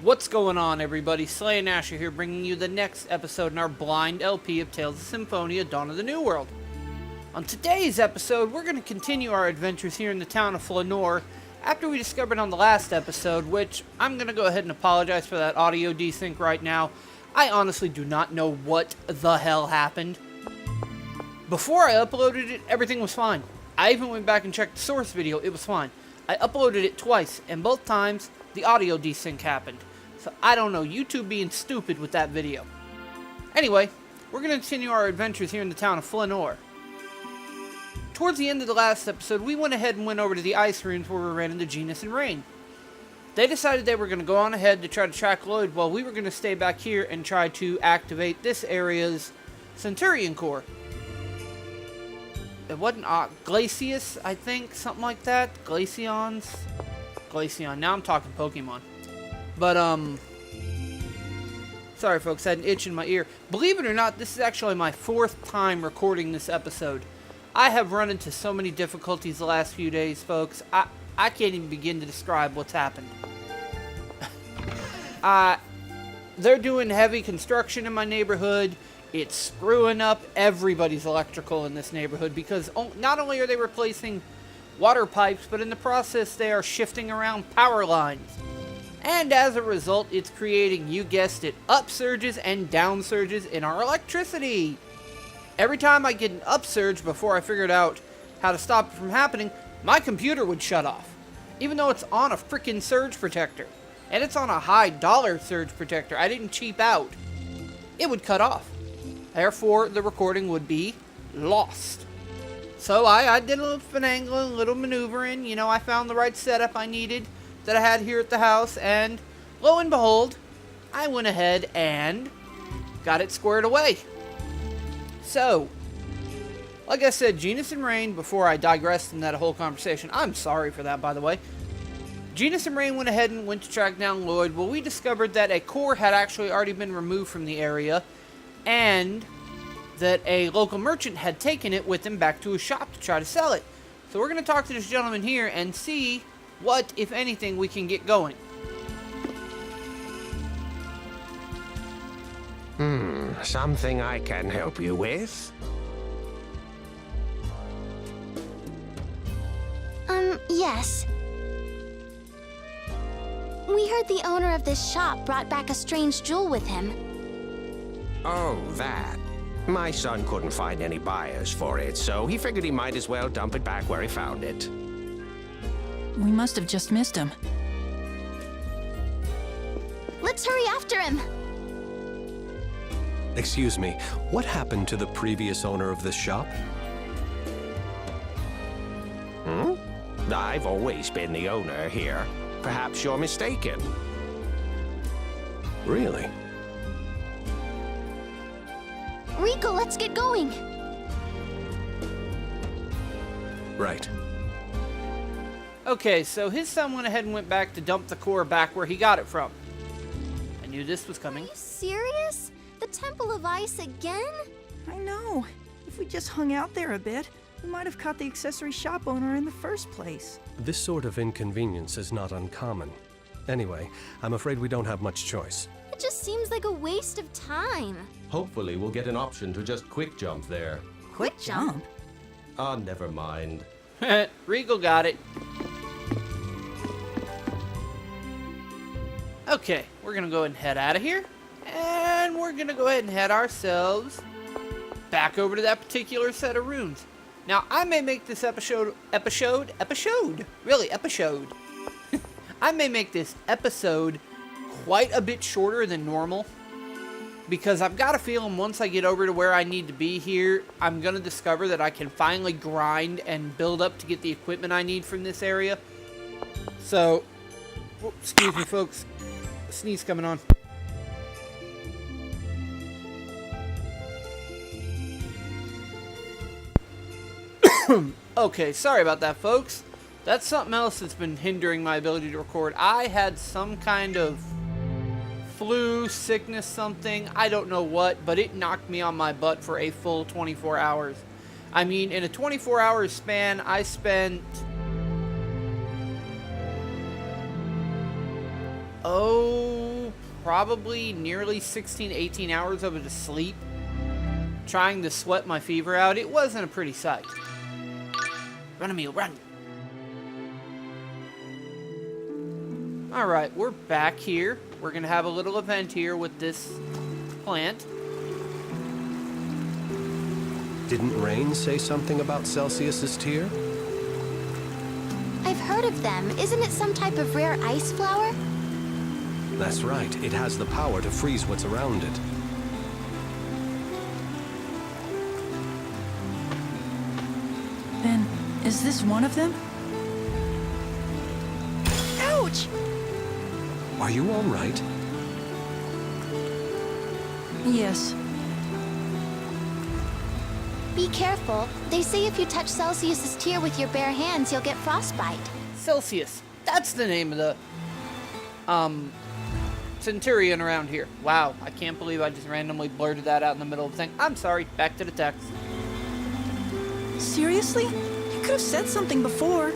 What's going on, everybody? Slayn Asher here, bringing you the next episode in our blind LP of Tales of Symphonia, Dawn of the New World. On today's episode, we're going to continue our adventures here in the town of Flanor after we discovered on the last episode, which I'm going to go ahead and apologize for that audio desync right now. I honestly do not know what the hell happened. Before I uploaded it, everything was fine. I even went back and checked the source video, it was fine. I uploaded it twice, and both times, the audio desync happened. So I don't know, YouTube being stupid with that video. Anyway, we're going to continue our adventures here in the town of Flanor. Towards the end of the last episode, we went ahead and went over to the ice ruins where we ran into Genus and Rain. They decided they were going to go on ahead to try to track Lloyd, while we were going to stay back here and try to activate this area's Centurion Core. It wasn't Glacius, I think, something like that. Glaceon, now I'm talking Pokemon. But, sorry folks, I had an itch in my ear. Believe it or not, this is actually my 4th time recording this episode. I have run into so many difficulties the last few days, folks. I can't even begin to describe what's happened. They're doing heavy construction in my neighborhood. It's screwing up everybody's electrical in this neighborhood because not only are they replacing water pipes, but in the process they are shifting around power lines. And as a result, it's creating, you guessed it, upsurges and downsurges in our electricity. Every time I get an upsurge before I figured out how to stop it from happening, my computer would shut off. Even though it's on a freaking surge protector. And it's on a high dollar surge protector. I didn't cheap out. It would cut off. Therefore, the recording would be lost. So I did a little finagling, a little maneuvering. You know, I found the right setup I needed that I had here at the house. And lo and behold, I went ahead and got it squared away. So, like I said, Genus and Rain, before I digressed in that whole conversation, I'm sorry for that, by the way. Genus and Rain went ahead and went to track down Lloyd. Well, we discovered that a core had actually already been removed from the area, and that a local merchant had taken it with him back to his shop to try to sell it. So we're going to talk to this gentleman here and see what, if anything, we can get going. Something I can help you with? Yes. We heard the owner of this shop brought back a strange jewel with him. Oh, that. My son couldn't find any buyers for it, so he figured he might as well dump it back where he found it. We must have just missed him. Let's hurry after him! Excuse me, what happened to the previous owner of this shop? I've always been the owner here. Perhaps you're mistaken. Really? Rico, let's get going! Right. Okay, so his son went ahead and went back to dump the core back where he got it from. I knew this was coming. Are you serious? The Temple of Ice again? I know. If we just hung out there a bit, we might have caught the accessory shop owner in the first place. This sort of inconvenience is not uncommon. Anyway, I'm afraid we don't have much choice. It just seems like a waste of time. Hopefully we'll get an option to just quick jump there. Quick jump? Ah, never mind. Regal got it. Okay, we're going to go ahead and head out of here. And we're going to go ahead and head ourselves back over to that particular set of runes. Now, I may make this episode. I may make this episode quite a bit shorter than normal. Because I've got a feeling once I get over to where I need to be here, I'm going to discover that I can finally grind and build up to get the equipment I need from this area. So, excuse me folks, a sneeze coming on. Okay, sorry about that folks. That's something else that's been hindering my ability to record. I had some kind of flu, sickness, something, I don't know what, but it knocked me on my butt for a full 24 hours. I mean, in a 24-hour span, I spent oh, probably nearly 16, 18 hours of it asleep, trying to sweat my fever out. It wasn't a pretty sight. Run, Emil, run. Alright, we're back here. We're going to have a little event here with this plant. Didn't Rain say something about Celsius's tear? I've heard of them. Isn't it some type of rare ice flower? That's right. It has the power to freeze what's around it. Then, is this one of them? Ouch! Are you all right? Yes. Be careful. They say if you touch Celsius's tear with your bare hands, you'll get frostbite. Celsius. That's the name of the, Centurion around here. Wow, I can't believe I just randomly blurted that out in the middle of the thing. I'm sorry. Back to the text. Seriously? You could have said something before.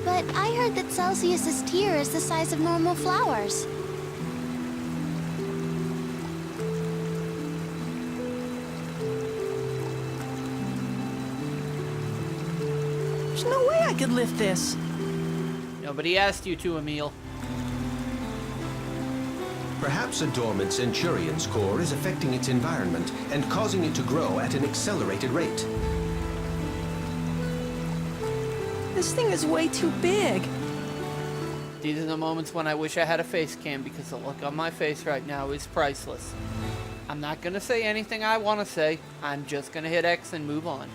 But I heard that Celsius's tear is the size of normal flowers. There's no way I could lift this. Nobody asked you to, Emil. Perhaps a dormant Centurion's core is affecting its environment and causing it to grow at an accelerated rate. This thing is way too big. These are the moments when I wish I had a face cam because the look on my face right now is priceless. I'm not going to say anything I want to say. I'm just going to hit X and move on.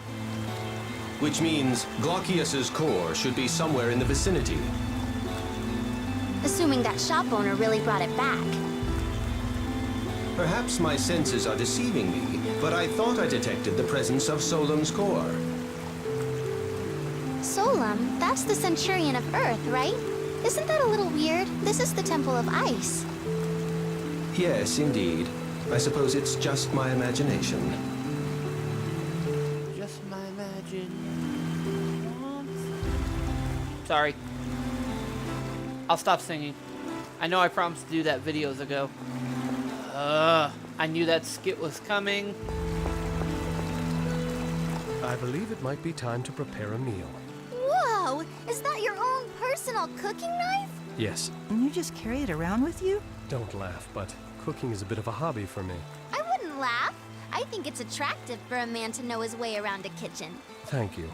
Which means Glaucius's core should be somewhere in the vicinity. Assuming that shop owner really brought it back. Perhaps my senses are deceiving me, but I thought I detected the presence of Solemn's core. Solem, that's the Centurion of Earth, right? Isn't that a little weird? This is the Temple of Ice. Yes, indeed. I suppose it's just my imagination. Just my imagination. Sorry. I'll stop singing. I know I promised to do that videos ago. I knew that skit was coming. I believe it might be time to prepare a meal. Whoa! Is that your own personal cooking knife? Yes, And you just carry it around with you? don't laugh, but cooking is a bit of a hobby for me. I wouldn't laugh. I think it's attractive for a man to know his way around a kitchen. Thank you.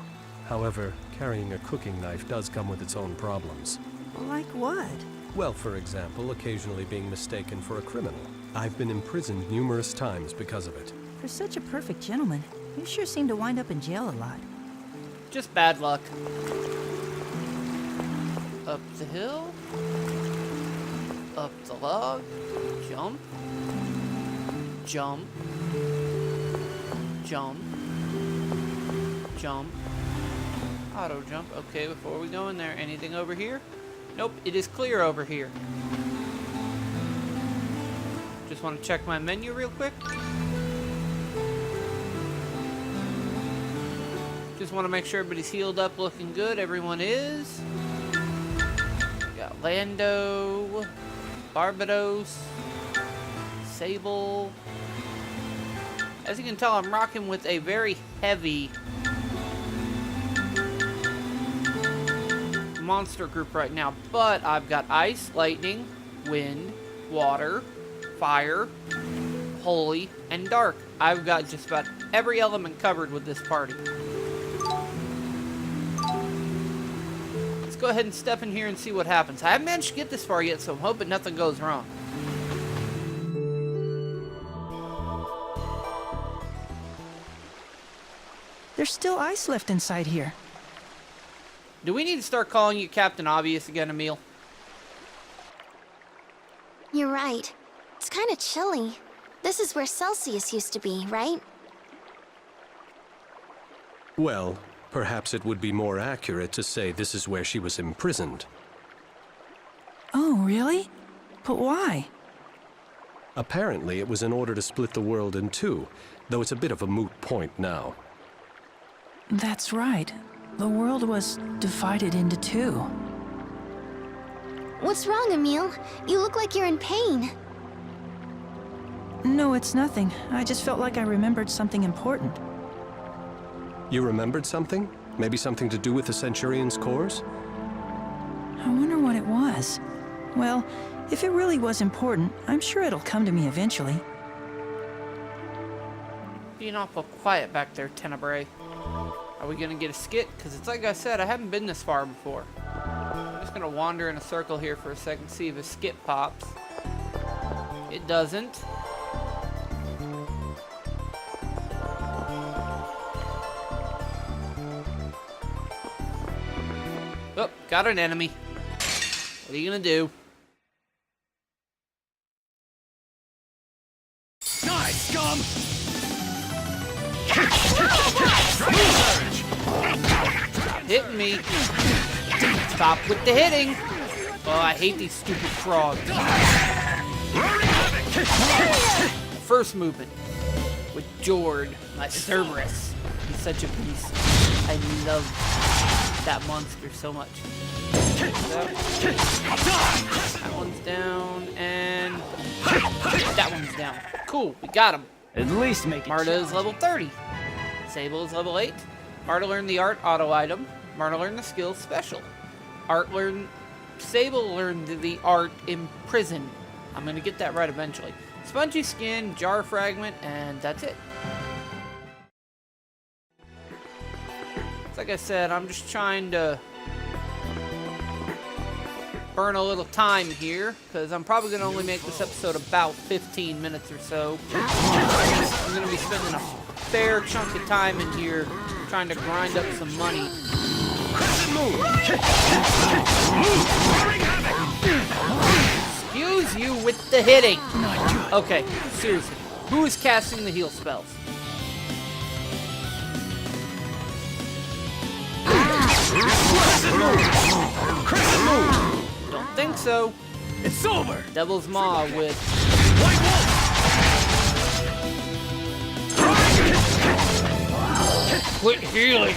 However, carrying a cooking knife does come with its own problems. Like what? Well, for example, occasionally being mistaken for a criminal. I've been imprisoned numerous times because of it. For such a perfect gentleman, you sure seem to wind up in jail a lot. Just bad luck. Up the hill. Up the log. Jump. Jump. Jump. Jump. Auto jump. Okay, before we go in there, anything over here? Nope, it is clear over here. Just want to check my menu real quick. Just want to make sure everybody's healed up, looking good. Everyone is. We got Lando, Barbados, Sable. As you can tell, I'm rocking with a very heavy monster group right now, but I've got ice, lightning, wind, water, fire, holy, and dark. I've got just about every element covered with this party. Let's go ahead and step in here and see what happens. I haven't managed to get this far yet, so I'm hoping nothing goes wrong. There's still ice left inside here. Do we need to start calling you Captain Obvious again, Emil? You're right. It's kind of chilly. This is where Celsius used to be, right? Well, perhaps it would be more accurate to say this is where she was imprisoned. Oh, really? But why? Apparently, it was in order to split the world in two, though it's a bit of a moot point now. That's right. The world was divided into two. What's wrong, Emil? You look like you're in pain. No, it's nothing. I just felt like I remembered something important. You remembered something? Maybe something to do with the Centurion's cores? I wonder what it was. Well, if it really was important, I'm sure it'll come to me eventually. Being awful quiet back there, Tenebrae. Are we gonna get a skit? Because it's like I said, I haven't been this far before. I'm just gonna wander in a circle here for a second, see if a skit pops. It doesn't. Oh, got an enemy. What are you gonna do? Die, scum! Stop hitting me. Stop with the hitting. Oh, I hate these stupid frogs. First movement with Jord, my Cerberus. He's such a beast. I love that monster so much. That one's down, and that one's down. Cool, we got him. At least make it. Marta is level 30. Sable is level 8. Marta learned the art auto item. Marta learned the skill special. Sable learned the art imprison. I'm gonna get that right eventually. Spongy skin, jar fragment, and that's it. Like I said, I'm just trying to burn a little time here, because I'm probably going to only make this episode about 15 minutes or so. I'm going to be spending a fair chunk of time in here trying to grind up some money. Excuse you with the hitting. Okay, seriously. Who is casting the heal spells? Don't think so. It's over. Devil's Maw with White Wolf. quit healing.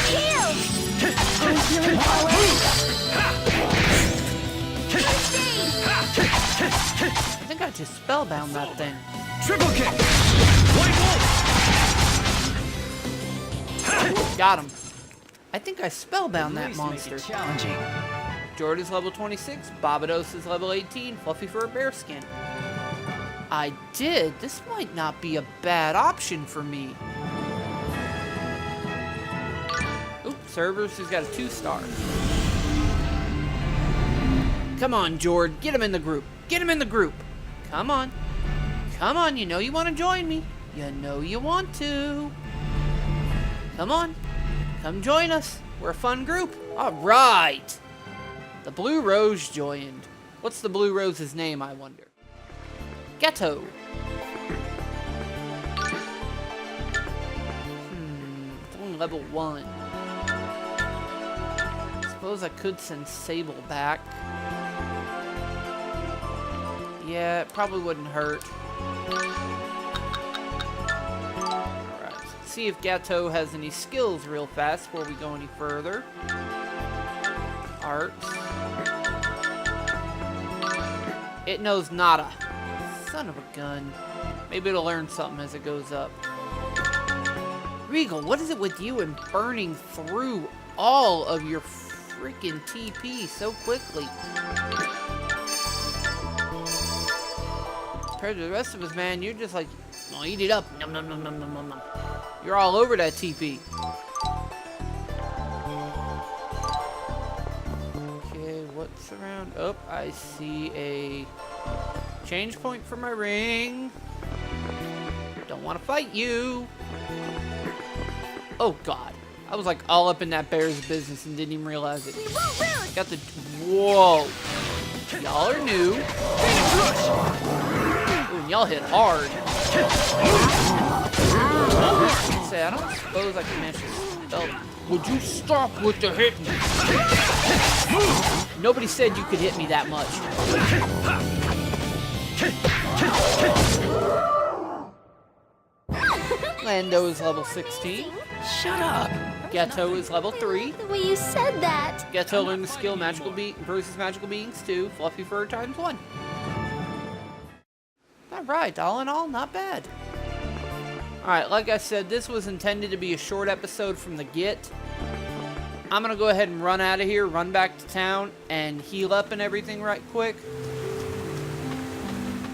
Heal! I'm healing always. I think I just spellbound that thing. Triple kick. White Wolf. Got him. I think I spellbound that monster. Challenging. Jordan's level 26. Barbados is level 18. Fluffy for a bearskin. I did. This might not be a bad option for me. Oop, Cerberus has got a 2-star. Come on, Jord. Get him in the group. Get him in the group. Come on. Come on, you know you want to join me. You know you want to. Come on. Come join us. We're a fun group. All right. The Blue Rose joined. What's the Blue Rose's name, I wonder? Ghetto. It's only level 1. Suppose I could send Sable back. Yeah, it probably wouldn't hurt. Alright, let's see if Ghetto has any skills real fast before we go any further. Arts. It knows nada. Son of a gun. Maybe it'll learn something as it goes up. Regal, what is it with you and burning through all of your freaking TP so quickly? Compared to the rest of us, man, you're just like, oh, eat it up. Nom, nom, nom, nom, nom, nom, nom. You're all over that TP. Okay, what's around? Oh, I see a change point for my ring. Don't want to fight you. Oh, God. I was like all up in that bear's business and didn't even realize it. Got the... Whoa. Y'all are new. Ooh, and y'all hit hard. Say, I don't suppose I can manage to spell. Would you stop with the hitting? Nobody said you could hit me that much. Lando is level 16. Shut up. Ghetto is level 3. The way you said that. Ghetto learned the skill versus magical beings 2. Fluffy fur times 1. Alright, all in all, not bad. Alright, like I said, this was intended to be a short episode from the get. I'm gonna go ahead and run out of here, run back to town, and heal up and everything right quick.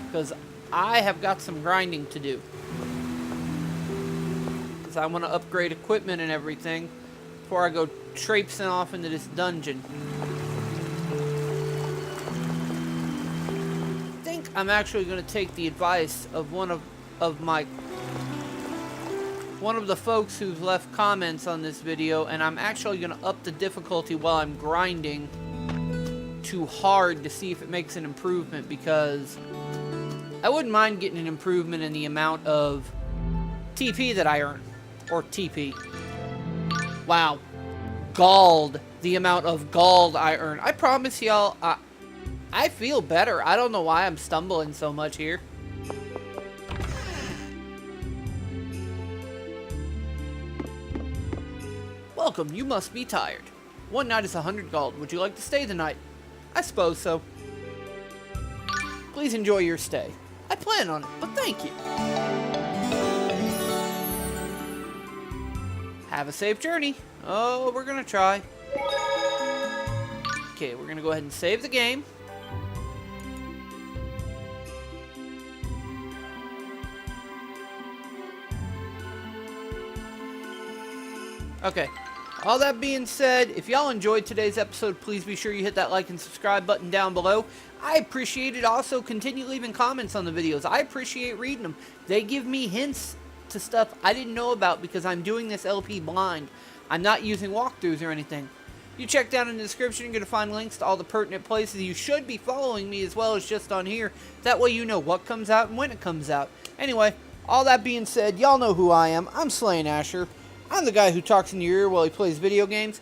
Because I have got some grinding to do. Because I want to upgrade equipment and everything before I go traipsing off into this dungeon. I think I'm actually going to take the advice of one of the folks who's left comments on this video, and I'm actually going to up the difficulty while I'm grinding to hard to see if it makes an improvement, because I wouldn't mind getting an improvement in the amount of TP that I earn. Or TP. Wow. Galled. The amount of galled I earn. I promise y'all, I feel better. I don't know why I'm stumbling so much here. Welcome, you must be tired. One night is 100 gold. Would you like to stay the night? I suppose so. Please enjoy your stay. I plan on it, but thank you. Have a safe journey. Oh, we're gonna try. Okay, we're gonna go ahead and save the game. Okay. All that being said, if y'all enjoyed today's episode, please be sure you hit that like and subscribe button down below. I appreciate it. Also, continue leaving comments on the videos. I appreciate reading them. They give me hints to stuff I didn't know about because I'm doing this LP blind. I'm not using walkthroughs or anything. You check down in the description, you're going to find links to all the pertinent places. You should be following me as well as just on here. That way you know what comes out and when it comes out. Anyway, all that being said, y'all know who I am. I'm Slayn Asher. I'm the guy who talks in your ear while he plays video games.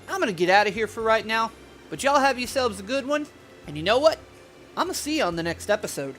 I'm going to get out of here for right now. But y'all have yourselves a good one. And you know what? I'm going to see you on the next episode.